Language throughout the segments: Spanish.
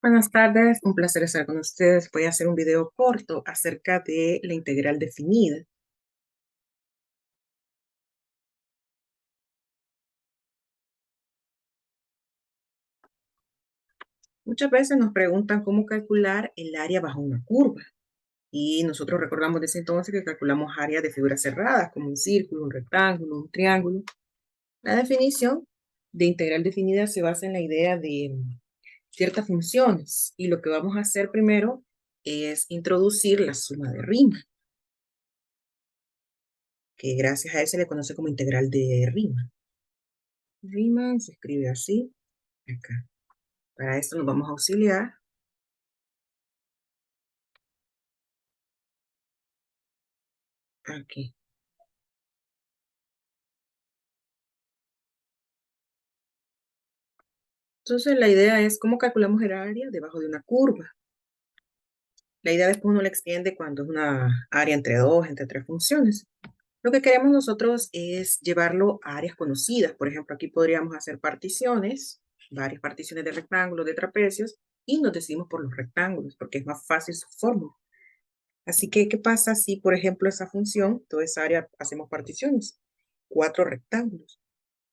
Buenas tardes, un placer estar con ustedes. Voy a hacer un video corto acerca de la integral definida. Muchas veces nos preguntan cómo calcular el área bajo una curva. Y nosotros recordamos desde entonces que calculamos áreas de figuras cerradas, como un círculo, un rectángulo, un triángulo. La definición de integral definida se basa en la idea de ciertas funciones. Y lo que vamos a hacer primero es introducir la suma de Riemann, que gracias a él se le conoce como integral de Riemann. Riemann se escribe así, acá. Para esto nos vamos a auxiliar aquí. Entonces la idea es cómo calculamos el área debajo de una curva. La idea después uno la extiende cuando es una área entre dos, entre tres funciones. Lo que queremos nosotros es llevarlo a áreas conocidas. Por ejemplo, aquí podríamos hacer particiones, varias particiones de rectángulos, de trapecios, y nos decidimos por los rectángulos, porque es más fácil su fórmula. Así que, ¿qué pasa si, por ejemplo, esa función, toda esa área, hacemos particiones? 4 rectángulos.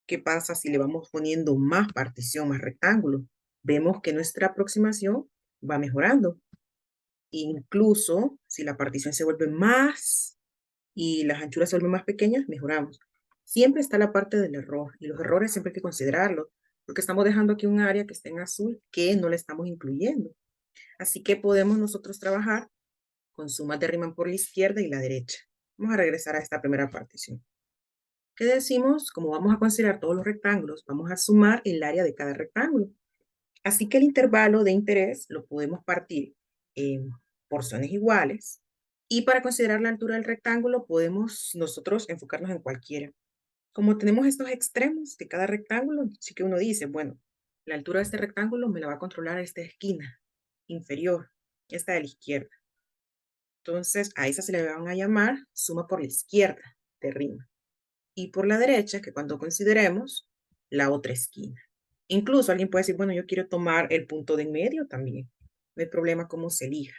¿Qué pasa si le vamos poniendo más partición, más rectángulo? Vemos que nuestra aproximación va mejorando. Incluso si la partición se vuelve más y las anchuras se vuelven más pequeñas, mejoramos. Siempre está la parte del error y los errores siempre hay que considerarlos porque estamos dejando aquí un área que está en azul que no le estamos incluyendo. Así que podemos nosotros trabajar con sumas de Riemann por la izquierda y la derecha. Vamos a regresar a esta primera partición. ¿Qué decimos? Como vamos a considerar todos los rectángulos, vamos a sumar el área de cada rectángulo. Así que el intervalo de interés lo podemos partir en porciones iguales. Y para considerar la altura del rectángulo, podemos nosotros enfocarnos en cualquiera. Como tenemos estos extremos de cada rectángulo, sí que uno dice, bueno, la altura de este rectángulo me la va a controlar esta esquina inferior, esta de la izquierda. Entonces, a esa se le van a llamar suma por la izquierda de Riemann. Y por la derecha, que cuando consideremos la otra esquina. Incluso alguien puede decir, bueno, yo quiero tomar el punto de en medio también. No hay problema cómo se elija.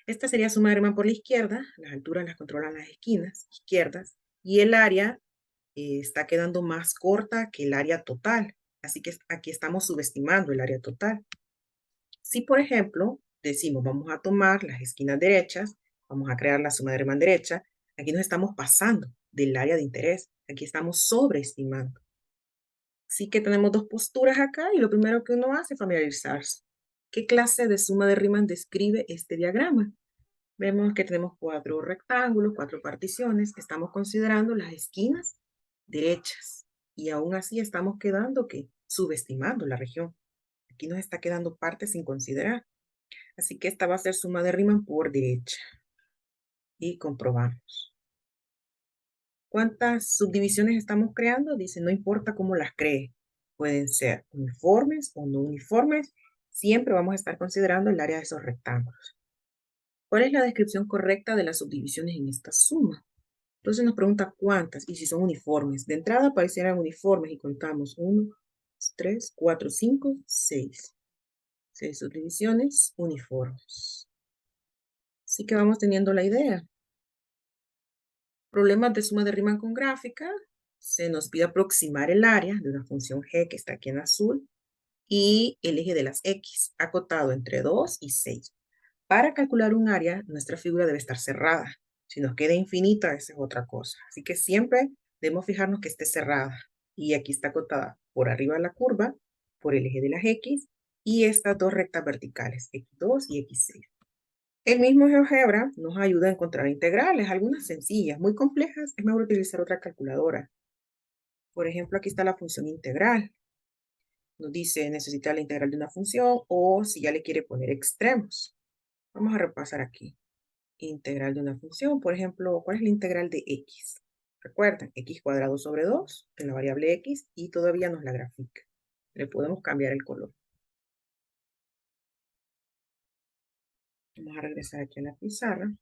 Esta sería suma de Riemann por la izquierda, las alturas las controlan las esquinas izquierdas, y el área está quedando más corta que el área total. Así que aquí estamos subestimando el área total. Si, por ejemplo, decimos, vamos a tomar las esquinas derechas, vamos a crear la suma de Riemann derecha, aquí nos estamos pasando del área de interés. Aquí estamos sobreestimando. Así que tenemos dos posturas acá y lo primero que uno hace es familiarizarse. ¿Qué clase de suma de Riemann describe este diagrama? Vemos que tenemos 4 rectángulos, 4 particiones. Estamos considerando las esquinas derechas. Y aún así estamos quedando que subestimando la región. Aquí nos está quedando parte sin considerar. Así que esta va a ser suma de Riemann por derecha. Y comprobamos. ¿Cuántas subdivisiones estamos creando? Dice, no importa cómo las cree. Pueden ser uniformes o no uniformes. Siempre vamos a estar considerando el área de esos rectángulos. ¿Cuál es la descripción correcta de las subdivisiones en esta suma? Entonces nos pregunta cuántas y si son uniformes. De entrada parecieran uniformes y contamos 1, 3, 4, 5, 6. 6 subdivisiones uniformes. Así que vamos teniendo la idea. Problemas de suma de Riemann con gráfica. Se nos pide aproximar el área de una función g que está aquí en azul y el eje de las x, acotado entre 2 y 6. Para calcular un área, nuestra figura debe estar cerrada. Si nos queda infinita, esa es otra cosa. Así que siempre debemos fijarnos que esté cerrada. Y aquí está acotada por arriba de la curva, por el eje de las x, y estas dos rectas verticales, x2 y x6. El mismo GeoGebra nos ayuda a encontrar integrales, algunas sencillas, muy complejas, es mejor utilizar otra calculadora. Por ejemplo, aquí está la función integral. Nos dice necesita la integral de una función o si ya le quiere poner extremos. Vamos a repasar aquí. Integral de una función, por ejemplo, ¿cuál es la integral de x? Recuerden, x cuadrado sobre 2 en la variable x y todavía nos la grafica. Le podemos cambiar el color. Vamos a regresar aquí a la pizarra.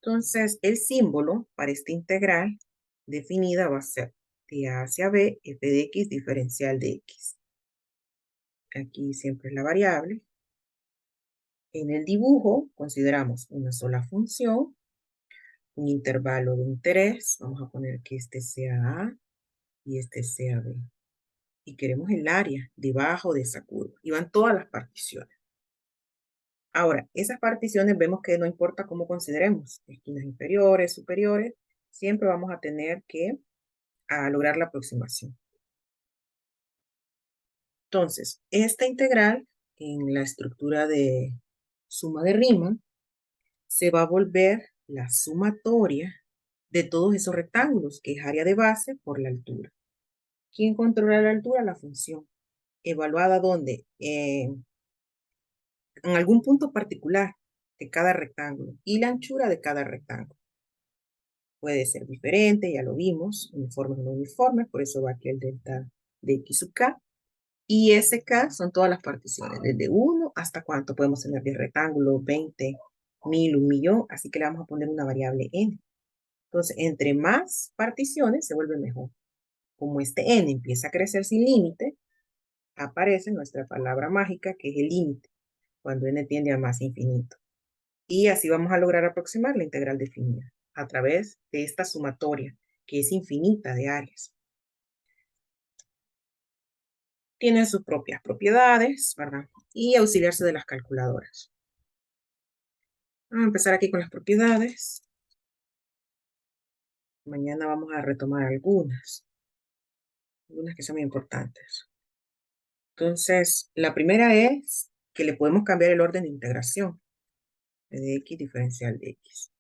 Entonces, el símbolo para esta integral definida va a ser de a hacia b f de x diferencial de x. Aquí siempre es la variable. En el dibujo consideramos una sola función, un intervalo de interés. Vamos a poner que este sea A y este sea B. Y queremos el área debajo de esa curva. Y van todas las particiones. Ahora, esas particiones vemos que no importa cómo consideremos, esquinas inferiores, superiores, siempre vamos a tener que lograr la aproximación. Entonces, esta integral en la estructura de suma de Riemann se va a volver la sumatoria de todos esos rectángulos, que es área de base por la altura. ¿Quién controla la altura? La función. ¿Evaluada dónde? En algún punto particular de cada rectángulo y la anchura de cada rectángulo. Puede ser diferente, ya lo vimos, uniformes o no uniformes, por eso va aquí el delta de x sub k. Y SK son todas las particiones, desde 1 hasta cuánto podemos tener de rectángulo, 20, 1000, 1.000.000, así que le vamos a poner una variable n. Entonces, entre más particiones se vuelve mejor. Como este n empieza a crecer sin límite, aparece nuestra palabra mágica que es el límite, cuando n tiende a más infinito. Y así vamos a lograr aproximar la integral definida a través de esta sumatoria, que es infinita de áreas. Tiene sus propias propiedades, ¿verdad? Y auxiliarse de las calculadoras. Vamos a empezar aquí con las propiedades. Mañana vamos a retomar algunas que son muy importantes. Entonces, la primera es que le podemos cambiar el orden de integración de x diferencial de x.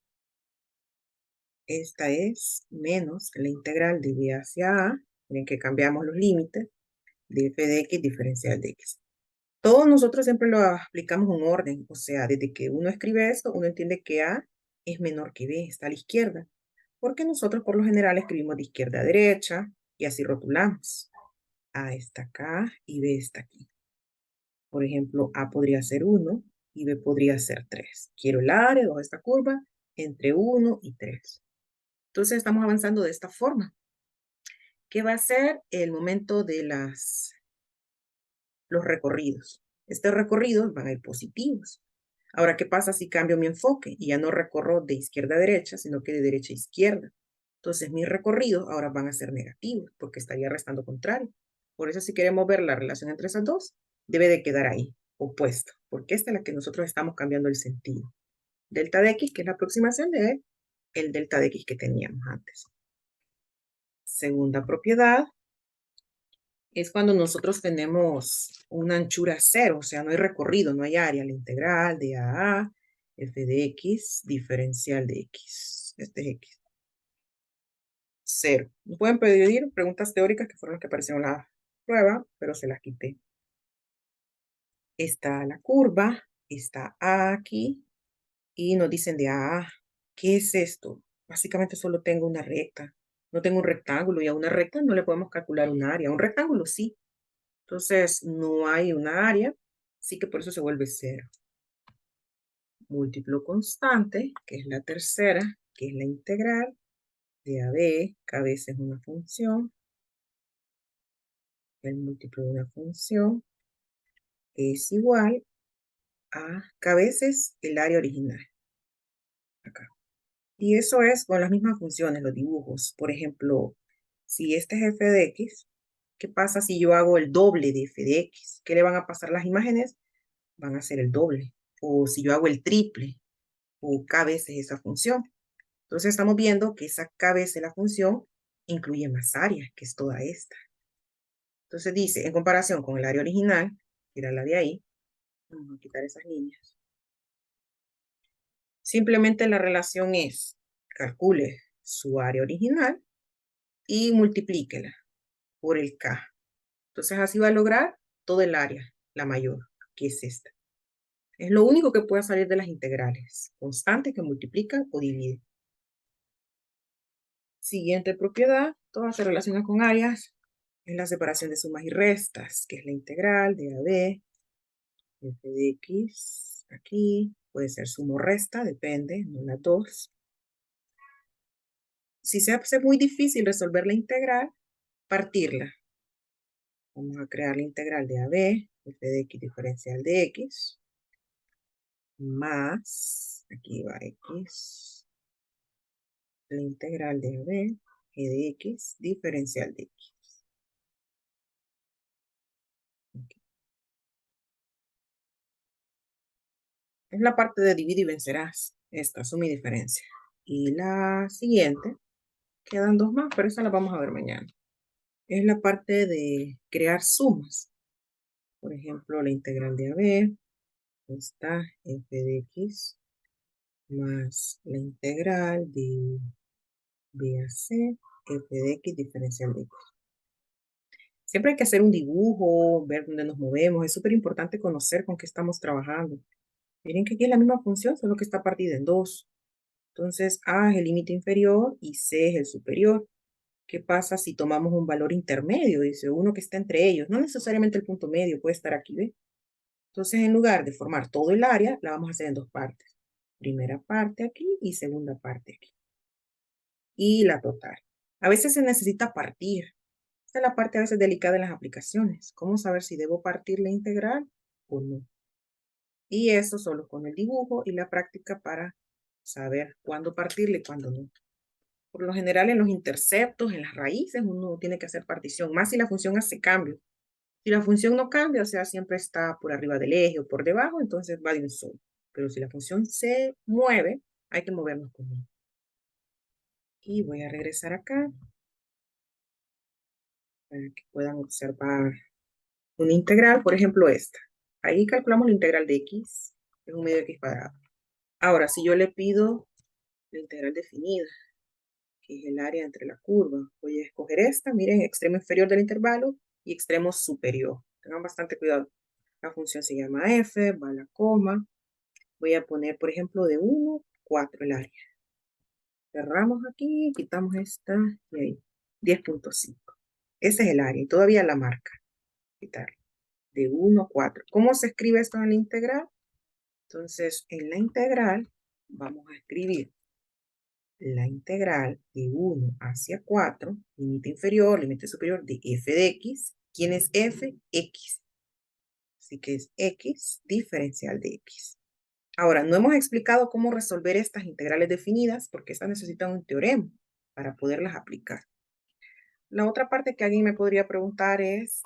Esta es menos la integral de b hacia a, en que cambiamos los límites, de f de x diferencial de x. Todos nosotros siempre lo aplicamos un orden, o sea, desde que uno escribe esto, uno entiende que a es menor que b, está a la izquierda, porque nosotros por lo general escribimos de izquierda a derecha y así rotulamos. A está acá y b está aquí. Por ejemplo, a podría ser 1 y b podría ser 3. Quiero el área de esta curva entre 1 y 3. Entonces estamos avanzando de esta forma. ¿Qué va a ser el momento de los recorridos? Estos recorridos van a ir positivos. Ahora, ¿qué pasa si cambio mi enfoque y ya no recorro de izquierda a derecha, sino que de derecha a izquierda? Entonces, mis recorridos ahora van a ser negativos, porque estaría restando contrario. Por eso, si queremos ver la relación entre esas dos, debe de quedar ahí, opuesto, porque esta es la que nosotros estamos cambiando el sentido. Delta de x, que es la aproximación de el delta de x que teníamos antes. Segunda propiedad es cuando nosotros tenemos una anchura cero, o sea, no hay recorrido, no hay área. La integral de a f de x diferencial de x. Este es x. Cero. Nos pueden pedir preguntas teóricas que fueron las que aparecieron en la prueba, pero se las quité. Está la curva, está A aquí, y nos dicen de A, ¿qué es esto? Básicamente solo tengo una recta. No tengo un rectángulo, y a una recta no le podemos calcular un área. A un rectángulo sí. Entonces, no hay una área, así que por eso se vuelve cero. Múltiplo constante, que es la tercera, que es la integral de AB, que a veces es una función. El múltiplo de una función es igual a que a veces el área original. Acá. Y eso es con las mismas funciones, los dibujos. Por ejemplo, si este es f de x, ¿qué pasa si yo hago el doble de f de x? ¿Qué le van a pasar las imágenes? Van a ser el doble. O si yo hago el triple, o k veces esa función. Entonces estamos viendo que esa k veces la función incluye más área, que es toda esta. Entonces dice, en comparación con el área original, que era la de ahí, vamos a quitar esas líneas. Simplemente la relación es, calcule su área original y multiplíquela por el k. Entonces así va a lograr todo el área, la mayor, que es esta. Es lo único que puede salir de las integrales, constante que multiplica o divide. Siguiente propiedad, todas se relacionan con áreas, es la separación de sumas y restas, que es la integral de AB, f de x, aquí, puede ser suma o resta, depende, no las dos. Si se hace muy difícil resolver la integral, partirla. Vamos a crear la integral de AB, f de x diferencial de x, más, aquí va x, la integral de AB, g de x diferencial de x. Ok. Es la parte de divide y vencerás. Esta, suma y diferencia. Y la siguiente, quedan dos más, pero esa la vamos a ver mañana. Es la parte de crear sumas. Por ejemplo, la integral de AB, está f de x, más la integral de b a c, f de x diferencial de x. Siempre hay que hacer un dibujo, ver dónde nos movemos. Es súper importante conocer con qué estamos trabajando. Miren que aquí es la misma función, solo que está partida en dos. Entonces, A es el límite inferior y C es el superior. ¿Qué pasa si tomamos un valor intermedio? Dice uno que está entre ellos. No necesariamente el punto medio, puede estar aquí, ¿ve? Entonces, en lugar de formar todo el área, la vamos a hacer en dos partes. Primera parte aquí y segunda parte aquí. Y la total. A veces se necesita partir. Esta es la parte a veces delicada en las aplicaciones. ¿Cómo saber si debo partir la integral o no? Y eso solo con el dibujo y la práctica para saber cuándo partirle y cuándo no. Por lo general en los interceptos, en las raíces, uno tiene que hacer partición, más si la función hace cambio. Si la función no cambia, o sea, siempre está por arriba del eje o por debajo, entonces va de un solo. Pero si la función se mueve, hay que movernos con ella. Y voy a regresar acá para que puedan observar una integral, por ejemplo esta. Ahí calculamos la integral de x, es un medio de x cuadrado. Ahora, si yo le pido la integral definida, que es el área entre la curva, voy a escoger esta, miren, extremo inferior del intervalo y extremo superior. Tengan bastante cuidado. La función se llama f, va a la coma. Voy a poner, por ejemplo, de 1, 4 el área. Cerramos aquí, quitamos esta y ahí, 10.5. Ese es el área y todavía la marca. Quitarlo. De 1, 4. ¿Cómo se escribe esto en la integral? Entonces, en la integral vamos a escribir la integral de 1 hacia 4, límite inferior, límite superior de f de x. ¿Quién es f? X. Así que es x diferencial de x. Ahora, no hemos explicado cómo resolver estas integrales definidas porque estas necesitan un teorema para poderlas aplicar. La otra parte que alguien me podría preguntar es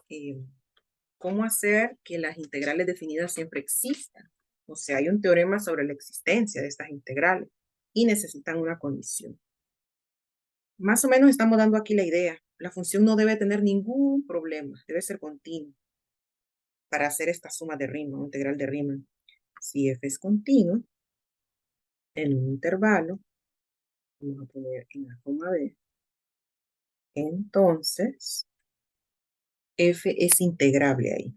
cómo hacer que las integrales definidas siempre existan. O sea, hay un teorema sobre la existencia de estas integrales y necesitan una condición. Más o menos estamos dando aquí la idea. La función no debe tener ningún problema, debe ser continua para hacer esta suma de Riemann, integral de Riemann. Si f es continuo, en un intervalo, vamos a poner en A, B, entonces f es integrable ahí.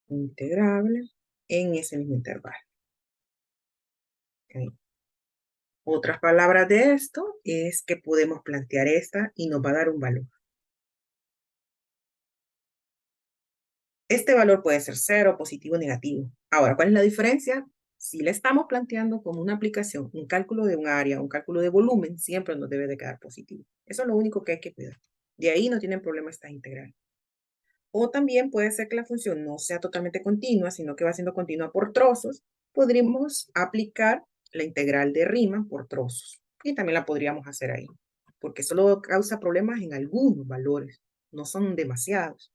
Integrable en ese mismo intervalo. Okay. Otras palabras de esto es que podemos plantear esta y nos va a dar un valor. Este valor puede ser 0, positivo o negativo. Ahora, ¿cuál es la diferencia? Si le estamos planteando como una aplicación, un cálculo de un área, un cálculo de volumen, siempre nos debe de quedar positivo. Eso es lo único que hay que cuidar. De ahí no tienen problema estas integrales. O también puede ser que la función no sea totalmente continua, sino que va siendo continua por trozos. Podríamos aplicar la integral de Riemann por trozos. Y también la podríamos hacer ahí, porque solo causa problemas en algunos valores, no son demasiados.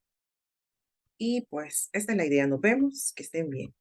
Y pues esta es la idea. Nos vemos, que estén bien.